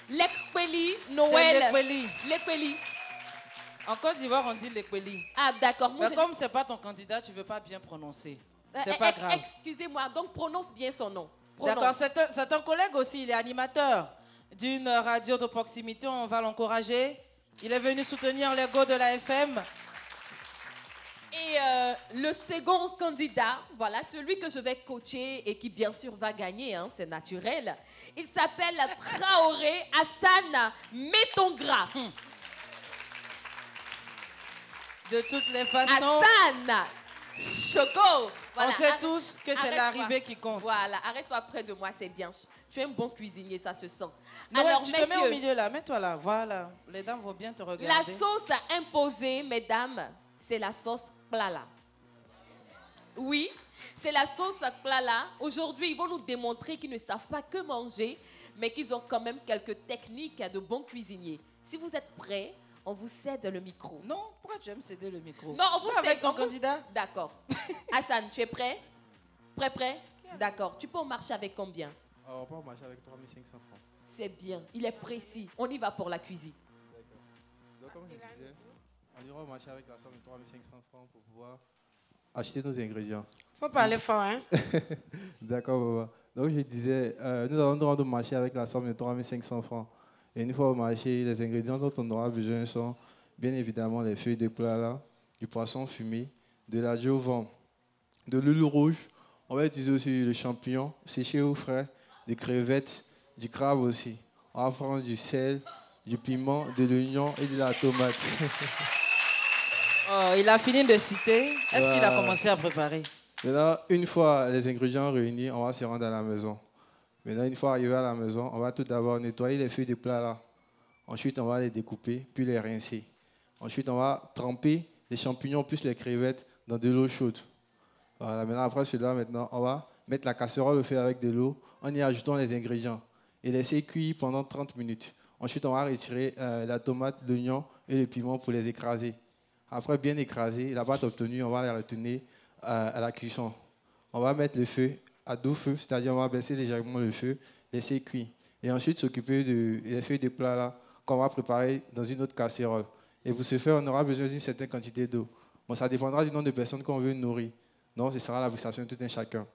Lekweli Noël. Lekweli. Lekweli. En Côte d'Ivoire, on dit Lekweli. Ah, d'accord. Mais comme ce n'est pas ton candidat, tu ne veux pas bien prononcer. C'est pas grave. Excusez-moi, donc prononce bien son nom. D'accord, c'est un collègue aussi, il est animateur d'une radio de proximité, on va l'encourager. Il est venu soutenir les go de la FM. Et le second candidat, voilà, celui que je vais coacher et qui bien sûr va gagner, hein, c'est naturel. Il s'appelle Traoré Hassan Metongra. De toutes les façons... Hassan Choco. Voilà, on sait tous que c'est l'arrivée qui compte. Voilà, arrête-toi près de moi, c'est bien. Tu es un bon cuisinier, ça se sent. Non, alors, tu te mets au milieu là, mets-toi là, voilà. Les dames vont bien te regarder. La sauce imposée, mesdames, c'est la sauce plala. Oui, c'est la sauce plala. Aujourd'hui, ils vont nous démontrer qu'ils ne savent pas que manger, mais qu'ils ont quand même quelques techniques de bons cuisiniers. Si vous êtes prêts, on vous cède le micro. Non, pourquoi tu aimes céder le micro? Non, on vous cède. Avec ton candidat? D'accord. Hassan, tu es prêt? Prêt? D'accord. Tu peux marcher avec combien? On peut marcher avec 3500 francs. C'est bien. Il est précis. On y va pour la cuisine. D'accord. Donc, comme je disais, on ira marcher avec la somme de 3500 francs pour pouvoir acheter nos ingrédients. Faut parler fort, hein? D'accord, maman. Donc, je disais, nous allons nous rendre au marché avec la somme de 3500 francs. Et une fois au marché, les ingrédients dont on aura besoin sont bien évidemment les feuilles de plala, du poisson fumé, de la jovan, de l'huile rouge. On va utiliser aussi le champignon séché ou frais, des crevettes, du crabe aussi. On va prendre du sel, du piment, de l'oignon et de la tomate. Oh, il a fini de citer. Est-ce qu'il a commencé à préparer? Maintenant, une fois les ingrédients réunis, on va se rendre à la maison. Maintenant, une fois arrivé à la maison, on va tout d'abord nettoyer les feuilles de plat là. Ensuite, on va les découper, puis les rincer. Ensuite, on va tremper les champignons plus les crevettes dans de l'eau chaude. Voilà, maintenant, après cela, on va mettre la casserole au feu avec de l'eau en y ajoutant les ingrédients et laisser cuire pendant 30 minutes. Ensuite, on va retirer la tomate, l'oignon et le piment pour les écraser. Après bien écraser, la pâte obtenue, on va la retourner à la cuisson. On va mettre le feu à doux feu, c'est-à-dire on va baisser légèrement le feu, laisser cuire. Et ensuite s'occuper des feuilles de plat là qu'on va préparer dans une autre casserole. Et pour ce faire, on aura besoin d'une certaine quantité d'eau. Bon, ça dépendra du nombre de personnes qu'on veut nourrir. Donc, ce sera la fixation de tout un chacun.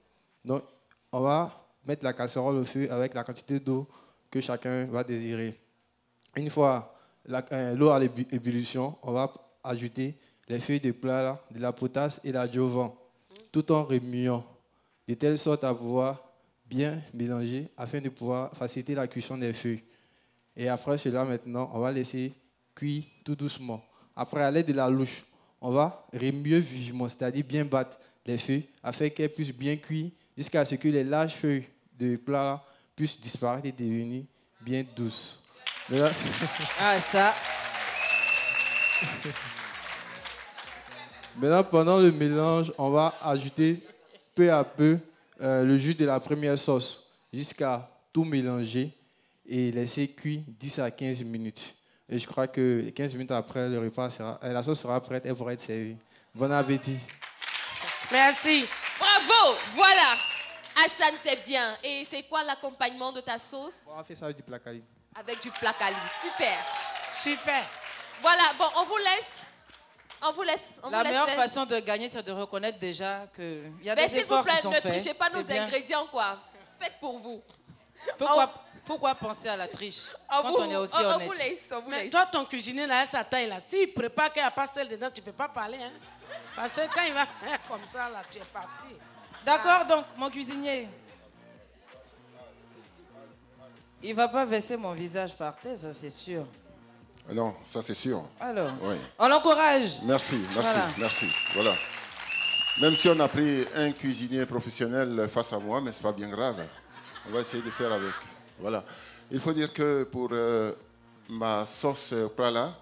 Donc, on va mettre la casserole au feu avec la quantité d'eau que chacun va désirer. Une fois l'eau à l'ébullition, on va ajouter les feuilles de plat là, de la potasse et la jovan, tout en remuant, de telle sorte à pouvoir bien mélanger afin de pouvoir faciliter la cuisson des feuilles. Et après cela, maintenant, on va laisser cuire tout doucement. Après, à l'aide de la louche, on va remuer vivement, c'est-à-dire bien battre les feuilles afin qu'elles puissent bien cuire jusqu'à ce que les larges feuilles de plat là, puissent disparaître et devenir bien douces. Ah, ça. Maintenant, pendant le mélange, on va ajouter peu à peu le jus de la première sauce jusqu'à tout mélanger et laisser cuire 10 à 15 minutes. Et je crois que 15 minutes après, le repas la sauce sera prête et pourra être servie. Bon appétit. Merci. Bravo. Voilà. Hassan, c'est bien. Et c'est quoi l'accompagnement de ta sauce? On va faire ça avec du placali. Avec du placali. Super. Super. Voilà. Bon, on vous laisse. La meilleure façon de gagner, c'est de reconnaître déjà qu'il y a des efforts qui sont faits. Mais s'il vous plaît, ne trichez pas nos bien. ingrédients, quoi. Faites pour vous. Pourquoi penser à la triche quand on est aussi honnête? On vous laisse. Mais toi, ton cuisinier, là, sa taille, là, s'il prépare qu'il n'y a pas celle dedans, tu ne peux pas parler. Hein? Parce que quand il va faire comme ça, là, tu es parti. D'accord, donc, mon cuisinier, il ne va pas verser mon visage par terre, ça c'est sûr. Non, ça c'est sûr. Alors, oui. On l'encourage. Merci. Voilà. Même si on a pris un cuisinier professionnel face à moi, mais ce n'est pas bien grave. On va essayer de faire avec. Voilà. Il faut dire que pour ma sauce plala,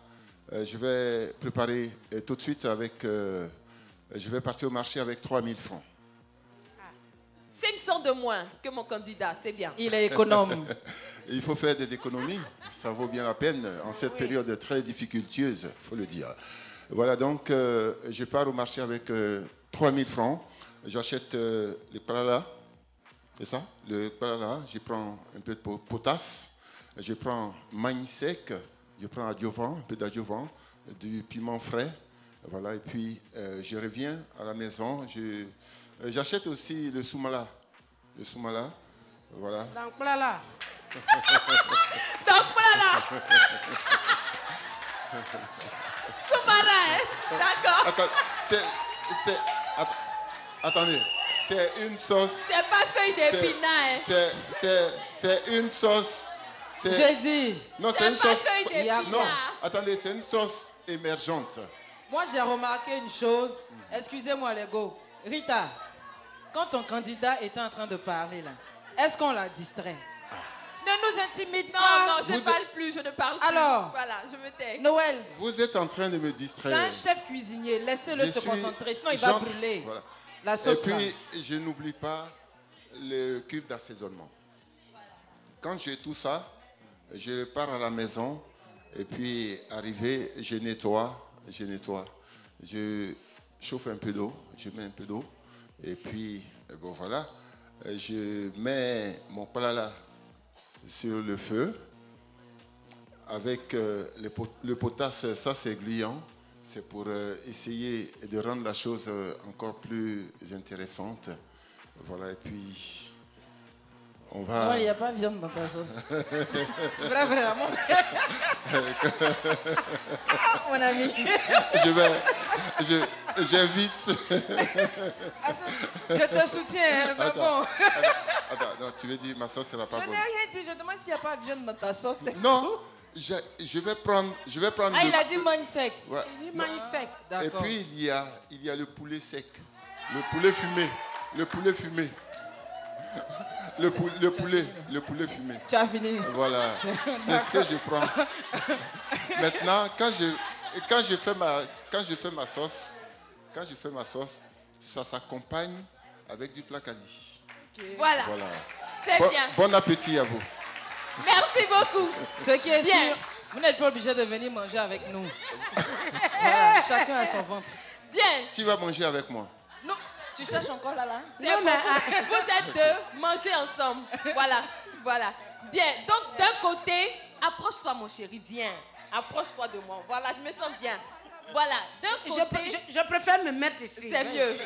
je vais préparer tout de suite avec... je vais partir au marché avec 3000 francs. 5 cents de moins que mon candidat, c'est bien. Il est économe. Il faut faire des économies. Ça vaut bien la peine en cette période très difficultueuse, il faut le dire. Voilà, donc je pars au marché avec 3000 francs. J'achète les palala. C'est ça? Le palala. Je prends un peu de potasse. Je prends maïs sec. Je prends adjuvant, un peu d'adjuvant, du piment frais. Voilà, et puis je reviens à la maison. J'achète aussi le soumala. Le soumala, voilà. Donc, voilà. Donc, voilà. Soumara, hein? D'accord. Attendez, c'est une sauce. C'est pas feuille d'épinard, hein? C'est une sauce. J'ai dit. Non, c'est une pas sauce. feuille d'épinard. Non, attendez, c'est une sauce émergente. Moi, j'ai remarqué une chose. Excusez-moi, les gars. Rita, quand ton candidat était en train de parler, là, est-ce qu'on l'a distrait? Ne nous intimide pas. Non, je ne parle plus, je ne parle plus. Alors, voilà, je me tais. Noël. Vous êtes en train de me C'est distraire. un chef cuisinier. Laissez-le se concentrer, sinon il va brûler. Voilà. La sauce. Et puis, je n'oublie pas le cube d'assaisonnement. Quand j'ai tout ça, je pars à la maison et puis arrivé, je nettoie. Je chauffe un peu d'eau, je mets un peu d'eau et puis, bon voilà, je mets mon plat là sur le feu avec le potasse, ça c'est gluant, c'est pour essayer de rendre la chose encore plus intéressante. Voilà, et puis on va... Non, il n'y a pas de viande dans ta sauce. Vraiment. Mon ami. J'invite. Je te soutiens, mais bon. Attends, non, tu veux dire ma sauce sera pas Je bonne. n'ai rien dit, je demande s'il n'y a pas de viande dans ta sauce. Non, je vais prendre. Ah, il a dit maïs sec. Ouais. Il dit maïs sec. Et D'accord. puis il y a le poulet sec, le poulet fumé, le poulet fumé. Le poulet fumé. Tu as fini. Voilà, c'est ce que je prends. Maintenant, quand je fais ma sauce, ça s'accompagne avec du placali. Voilà. C'est bien. Bon appétit à vous. Merci beaucoup. Ce qui est Bien. sûr, vous n'êtes pas obligé de venir manger avec nous. Voilà, chacun a son ventre. Bien. Tu vas manger avec moi. Non, tu cherches encore là. C'est bon. Vous êtes deux, mangez ensemble. Voilà. Bien. Donc, d'un côté, approche-toi, mon chéri, viens. Approche-toi de moi. Voilà, je me sens bien. Voilà. D'un côté... Je préfère me mettre ici. C'est mieux.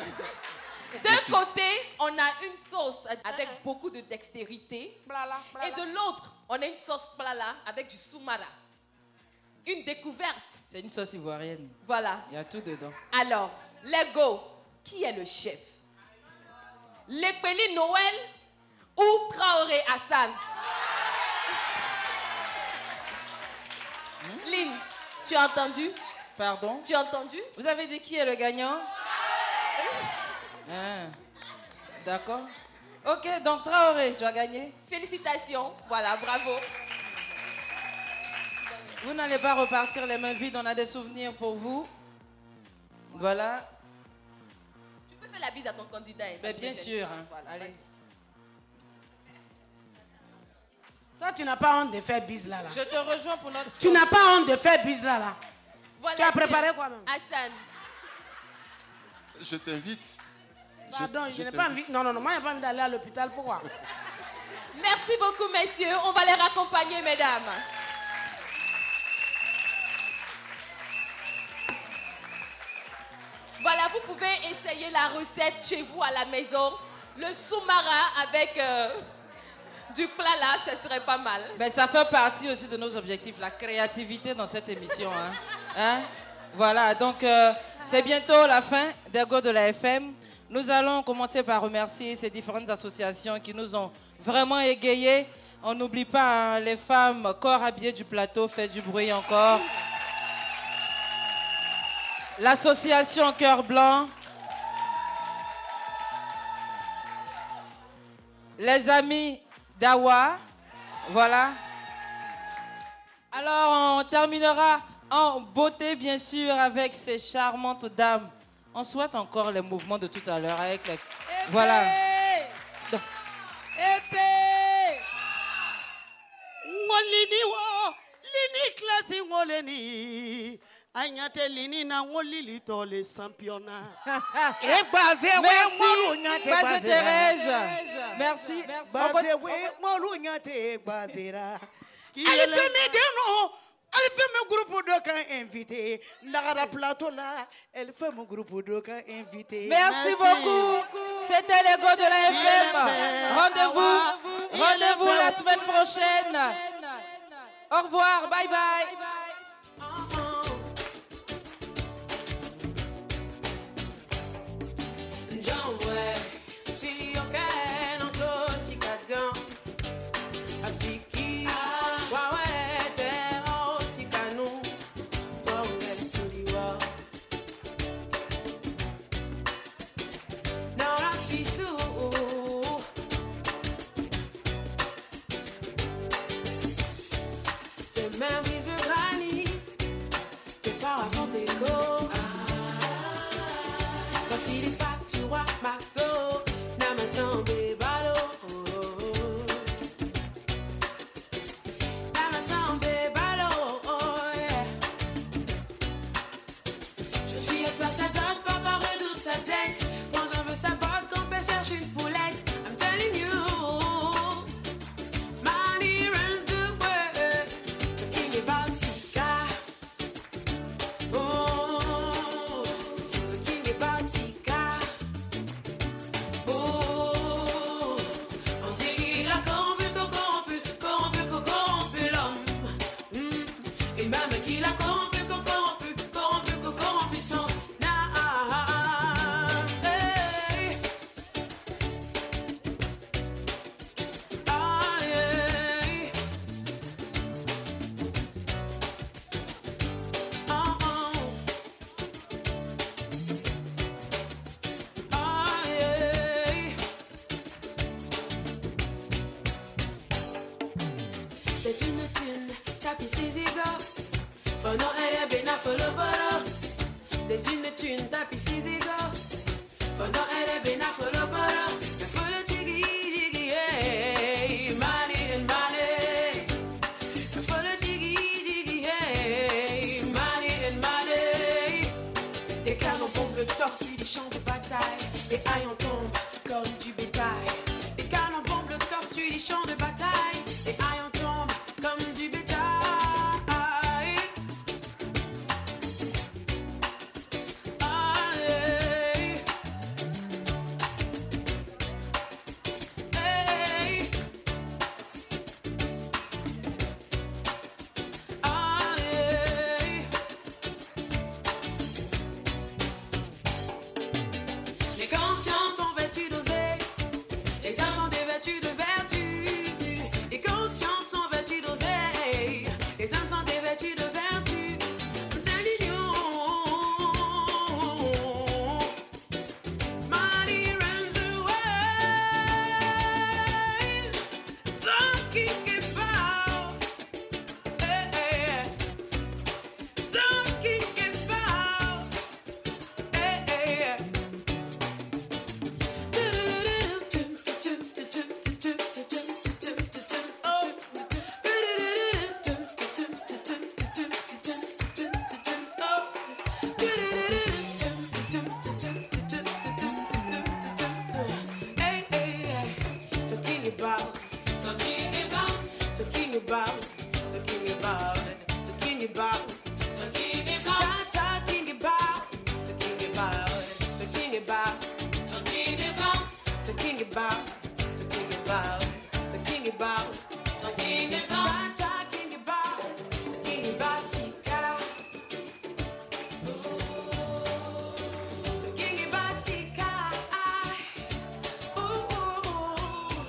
D'un côté, on a une sauce avec beaucoup de dextérité. Et de l'autre, on a une sauce plala avec du soumara. Une découverte. C'est une sauce ivoirienne. Voilà. Il y a tout dedans. Alors, let's go. Qui est le chef? Lepeli Noël ou Traoré Hassan? Lynn, tu as entendu? Pardon? Tu as entendu? Vous avez dit qui est le gagnant? D'accord. Ok, donc Traoré, tu as gagné. Félicitations. Voilà, bravo. Vous n'allez pas repartir les mains vides, on a des souvenirs pour vous. Voilà. Tu peux faire la bise à ton candidat. Mais bien sûr. Hein. Voilà, allez. Toi, tu n'as pas honte de faire bise là. Je te rejoins pour notre... Tu n'as pas honte de faire bise là. Voilà, tu as préparé quoi même? Hassan. Je t'invite. Pardon, je n'ai pas envie. Non, moi, je n'ai pas envie d'aller à l'hôpital. Pourquoi? Merci beaucoup, messieurs. On va les raccompagner, mesdames. Voilà, vous pouvez essayer la recette chez vous à la maison. Le soumara avec du plat là, ce serait pas mal. Mais ça fait partie aussi de nos objectifs, la créativité dans cette émission. Hein? Voilà, donc c'est bientôt la fin des Go de la FM. Nous allons commencer par remercier ces différentes associations qui nous ont vraiment égayés. On n'oublie pas les femmes, corps habillés du plateau, fait du bruit encore. L'association Cœur Blanc. Les amis d'Awa. Voilà. Alors, on terminera en beauté, bien sûr, avec ces charmantes dames. On souhaite encore les mouvements de tout à l'heure avec les... Voilà. Épée. Ngolini wo, lini classe ngoleni. Agnate lini na ngolili to les championnats. Merci, Pasteur Thérèse. Merci. Elle fait mes dénoms. Elle fait mon groupe de invité. Nagara plateau là, elle fait mon groupe de invité. Merci beaucoup. C'était l'ego de la FM. Rendez-vous la semaine prochaine. Au revoir. Bye bye.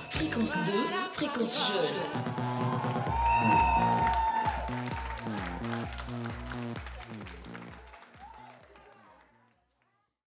Fréquence 2, fréquence jeune.